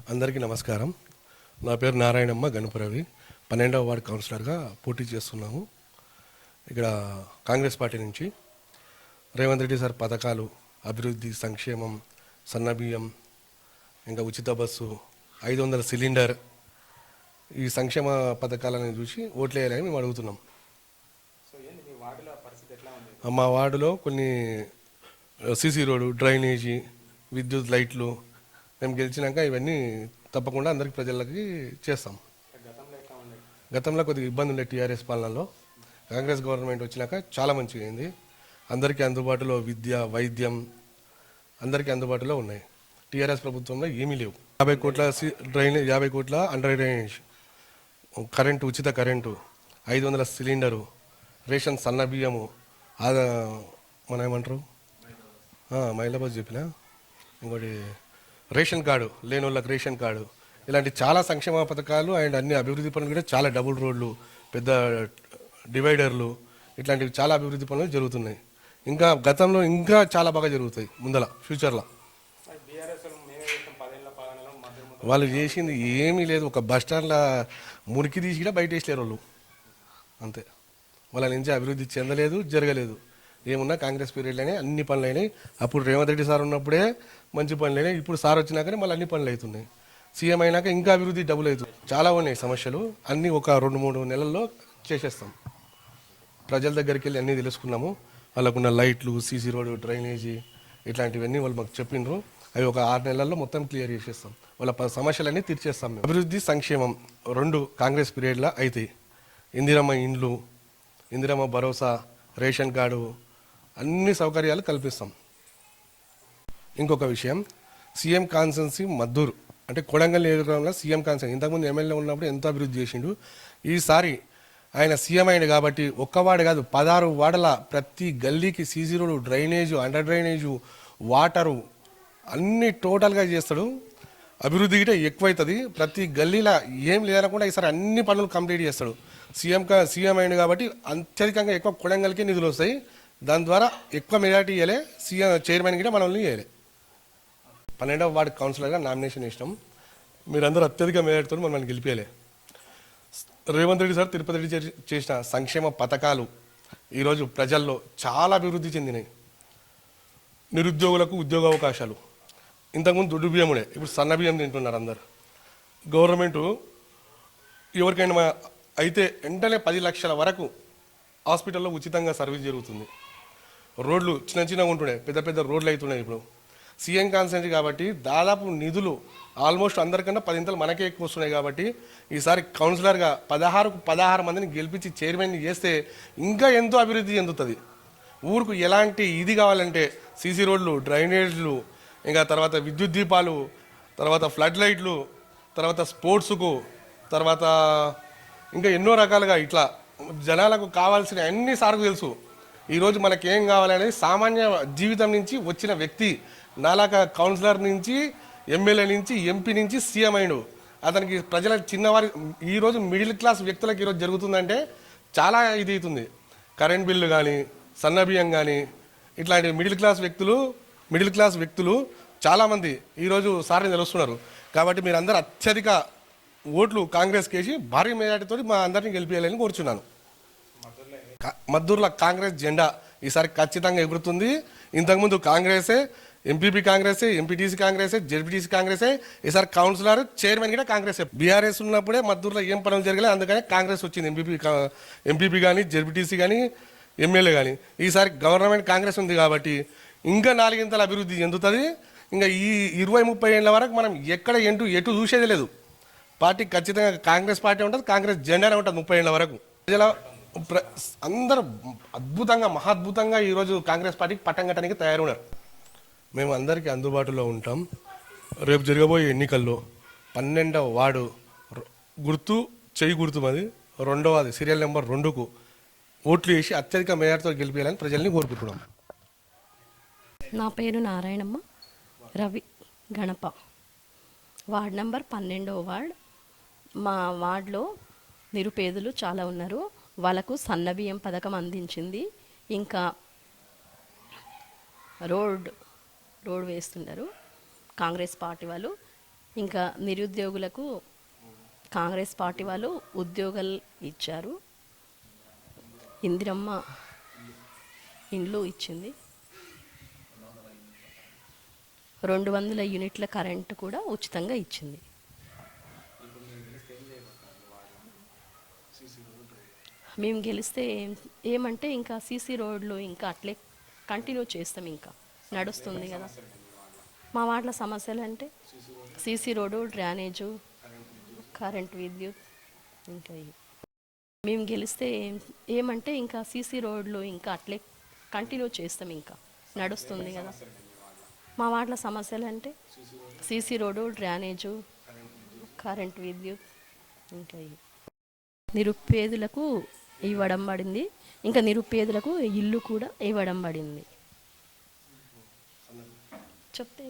అందరికీ నమస్కారం. నా పేరు నారాయణమ్మ గణపురవి. 12వ వార్డు కౌన్సిలర్గా పోటీ చేస్తున్నాము. ఇక్కడ కాంగ్రెస్ పార్టీ నుంచి రేవంత్ రెడ్డి సార్ పథకాలు, అభివృద్ధి, సంక్షేమం, సన్నబియ్యం, ఇంకా ఉచిత బస్సు, 500 సిలిండర్, ఈ సంక్షేమ పథకాలను చూసి ఓట్లేయాలని మేము అడుగుతున్నాం. మా వార్డులో కొన్ని సీసీ రోడ్డు, డ్రైనేజీ, విద్యుత్ లైట్లు మేము గెలిచినాక ఇవన్నీ తప్పకుండా అందరికి ప్రజలకి చేస్తాం. గతంలో కొద్దిగా ఇబ్బంది ఉండే టీఆర్ఎస్ పాలనలో. కాంగ్రెస్ గవర్నమెంట్ వచ్చినాక చాలా మంచిగా అయింది. అందరికీ అందుబాటులో విద్య, వైద్యం అందరికీ అందుబాటులో ఉన్నాయి. టీఆర్ఎస్ ప్రభుత్వంలో ఏమీ లేవు. 50 కోట్ల డ్రైనేజ్, 50 కోట్ల అండర్ డ్రైనేజ్, కరెంటు, ఉచిత కరెంటు, 500 సిలిండరు, రేషన్ సన్న బియ్యము, మన ఏమంటారు మహిళా బస్ చెప్పిన, ఇంకోటి రేషన్ కార్డు లేని వాళ్ళకి రేషన్ కార్డు, ఇలాంటి చాలా సంక్షేమ పథకాలు అండ్ అన్ని అభివృద్ధి పనులు కూడా చాలా డబుల్ రోడ్లు, పెద్ద డివైడర్లు, ఇట్లాంటివి చాలా అభివృద్ధి పనులు జరుగుతున్నాయి. ఇంకా గతంలో ఇంకా చాలా బాగా జరుగుతాయి ముందల ఫ్యూచర్లో. వాళ్ళు చేసింది ఏమీ లేదు. ఒక బస్ స్టాండ్లో మురికి తీసి కూడా బయట వేసలేరు వాళ్ళు, అంతే. వాళ్ళ నుంచి అభివృద్ధి చెందలేదు, జరగలేదు. ఏమున్నా కాంగ్రెస్ పీరియడ్లోనే అన్ని పనులు అయినాయి. అప్పుడు రేవంత్ రెడ్డి సార్ ఉన్నప్పుడే మంచి పనులు అయినాయి. ఇప్పుడు సార్ వచ్చినాకనే మళ్ళీ అన్ని పనులు అవుతున్నాయి. సీఎం అయినాక ఇంకా అభివృద్ధి డబుల్ అవుతుంది. చాలా ఉన్నాయి సమస్యలు, అన్నీ ఒక 2-3 నెలల్లో చేసేస్తాం. ప్రజల దగ్గరికి వెళ్ళి అన్నీ తెలుసుకున్నాము. వాళ్ళకున్న లైట్లు, సీసీ రోడ్డు, డ్రైనేజీ, ఇట్లాంటివన్నీ వాళ్ళు మాకు చెప్పిండ్రు. అవి ఒక 6 నెలల్లో మొత్తం క్లియర్ చేసేస్తాం. వాళ్ళ సమస్యలన్నీ తీర్చేస్తాం మేము. అభివృద్ధి, సంక్షేమం 2 కాంగ్రెస్ పీరియడ్లో అవుతాయి. ఇందిరమ్మ ఇండ్లు, ఇందిరమ్మ భరోసా, రేషన్ కార్డు, అన్ని సౌకర్యాలు కల్పిస్తాం. ఇంకొక విషయం, సీఎం కాన్స్టెన్సీ మద్దూరు అంటే కొడంగల్ నియోజకవర్గంలో సీఎం కాన్స్టెన్సీ ఇంతకుముందు ఎమ్మెల్యే ఉన్నప్పుడు ఎంతో అభివృద్ధి చేసిండు. ఈసారి ఆయన సీఎం అయింది కాబట్టి ఒక్క వార్డు కాదు 16 వార్డుల ప్రతి గల్లీకి CC road, drainage, under drainage, water అన్నీ టోటల్గా చేస్తాడు. అభివృద్ధి గిట ఎక్కువవుతుంది. ప్రతి గల్లీలో ఏం లేదనకుండా ఈసారి అన్ని పనులు కంప్లీట్ చేస్తాడు. సీఎం అయింది కాబట్టి అత్యధికంగా ఎక్కువ కొడంగల్కి నిధులు వస్తాయి. దాని ద్వారా ఎక్కువ మెజార్టీ ఇవ్వలే. సీఎం చైర్మన్ గిట మనల్ని ఇవ్వలే. 12వ వార్డు కౌన్సిలర్గా నామినేషన్ ఇష్టం. మీరందరూ అత్యధిక మెజార్టీతో మనల్ని గెలిపేయలే. రేవంత్ రెడ్డి సార్ తిరుపతి రెడ్డి చేసిన సంక్షేమ పథకాలు ఈరోజు ప్రజల్లో చాలా అభివృద్ధి చెందినాయి. నిరుద్యోగులకు ఉద్యోగ అవకాశాలు. ఇంతకుముందు దొడ్డు బియ్యముడే, ఇప్పుడు సన్న బియ్యం తింటున్నారు అందరు. గవర్నమెంటు ఎవరికైనా అయితే వెంటనే 10 లక్షల వరకు హాస్పిటల్లో ఉచితంగా సర్వీస్ జరుగుతుంది. రోడ్లు చిన్నగా ఉంటుండే, పెద్ద పెద్ద రోడ్లు అవుతున్నాయి. ఇప్పుడు సీఎం కాన్స్టెన్సీ కాబట్టి దాదాపు నిధులు ఆల్మోస్ట్ అందరికన్నా 10 ఇంతలు మనకే ఎక్కువ వస్తున్నాయి. కాబట్టి ఈసారి కౌన్సిలర్గా 16 మందిని గెలిపించి చైర్మన్ని చేస్తే ఇంకా ఎంతో అభివృద్ధి చెందుతుంది. ఊరుకు ఎలాంటి ఇది కావాలంటే సీసీ రోడ్లు, డ్రైనేజ్లు, ఇంకా తర్వాత విద్యుత్ దీపాలు, తర్వాత ఫ్లడ్ లైట్లు, తర్వాత స్పోర్ట్స్కు, తర్వాత ఇంకా ఎన్నో రకాలుగా ఇట్లా జనాలకు కావాల్సిన అన్ని సార్కు తెలుసు. ఈరోజు మనకేం కావాలనేది సామాన్య జీవితం నుంచి వచ్చిన వ్యక్తి, నాలాగా కౌన్సిలర్ నుంచి, ఎమ్మెల్యే నుంచి, ఎంపీ నుంచి సీఎం అయిన అతనికి ప్రజల చిన్నవారి ఈరోజు మిడిల్ క్లాస్ వ్యక్తులకు ఈరోజు జరుగుతుందంటే చాలా ఇది అవుతుంది. కరెంట్ బిల్లు కానీ, సన్నబియ్యం కానీ, ఇట్లాంటి మిడిల్ క్లాస్ వ్యక్తులు చాలామంది ఈరోజు సార్ని తెలుస్తున్నారు. కాబట్టి మీరందరూ అత్యధిక ఓట్లు కాంగ్రెస్కి వేసి భారీ మెజార్టీతో మా అందరినీ గెలిపేయాలని కోరుచున్నాను. మద్దూరులో కాంగ్రెస్ జెండా ఈసారి ఖచ్చితంగా ఎగురుతుంది. ఇంతకుముందు కాంగ్రెసే, ఎంపీపీ కాంగ్రెసే, ఎంపీటీసీ కాంగ్రెసే, జెడ్పీటీసీ కాంగ్రెసే, ఈసారి కౌన్సిలర్, చైర్మన్ కూడా కాంగ్రెసే. బీఆర్ఎస్ ఉన్నప్పుడే మద్దూరులో ఏం పనులు జరగలేదు, అందుకనే కాంగ్రెస్ వచ్చింది. ఎంపీపీ కానీ, జెడ్పీటీసీ కానీ, ఎమ్మెల్యే కానీ. ఈసారి గవర్నమెంట్ కాంగ్రెస్ ఉంది కాబట్టి ఇంకా 4 ఇంతల అభివృద్ధి చెందుతుంది. ఇంకా ఈ 20-30 ఏళ్ళ వరకు మనం ఎక్కడ ఎటు చూసేది లేదు. పార్టీ ఖచ్చితంగా కాంగ్రెస్ పార్టీ ఉంటుంది, కాంగ్రెస్ జెండానే ఉంటుంది 30 ఏళ్ళ వరకు. ప్రజల అందరూ అద్భుతంగా, మహాద్భుతంగా ఈరోజు కాంగ్రెస్ పార్టీకి పట్టం కట్టడానికి తయారున్నారు. మేము అందరికీ అందుబాటులో ఉంటాం. రేపు జరగబోయే ఎన్నికల్లో 12వ వార్డు గుర్తు చెయ్యి గుర్తు మాది, 2వది సీరియల్ నెంబర్ 2కు ఓట్లు వేసి అత్యధిక మేయర్తో గెలిపేయాలని ప్రజల్ని కోరుకుంటున్నాం. నా పేరు నారాయణమ్మ రవి గణప, వార్డ్ నెంబర్ 12వ వార్డ్. మా వార్డులో నిరుపేదలు చాలా ఉన్నారు. వాళ్ళకు సన్నబియ్యం పథకం అందించింది. ఇంకా రోడ్ వేస్తున్నారు కాంగ్రెస్ పార్టీ వాళ్ళు. ఇంకా నిరుద్యోగులకు కాంగ్రెస్ పార్టీ వాళ్ళు ఉద్యోగాలు ఇచ్చారు. ఇందిరమ్మ ఇండ్లు ఇచ్చింది. 200 యూనిట్ల కరెంటు కూడా ఉచితంగా ఇచ్చింది. మేము గెలిస్తే ఏమంటే ఇంకా సీసీ రోడ్లు ఇంకా అట్లే కంటిన్యూ చేస్తాం, ఇంకా నడుస్తుంది కదా. మా వార్డుల సమస్యలు అంటే సీసీ రోడ్డు, డ్రైనేజు, కరెంట్, విద్యుత్, ఇంకా మేము గెలిస్తే ఏమంటే ఇంకా సీసీ రోడ్లు ఇంకా అట్లే కంటిన్యూ చేస్తాం, ఇంకా నడుస్తుంది కదా. మా వార్డుల సమస్యలు అంటే సీసీ రోడ్డు, డ్రైనేజు, కరెంట్, విద్యుత్, ఇంకా నిరుపేదలకు ఇవ్వడం పడింది. ఇంకా నిరుపేదలకు ఇల్లు కూడా ఇవ్వడం పడింది. చెప్తే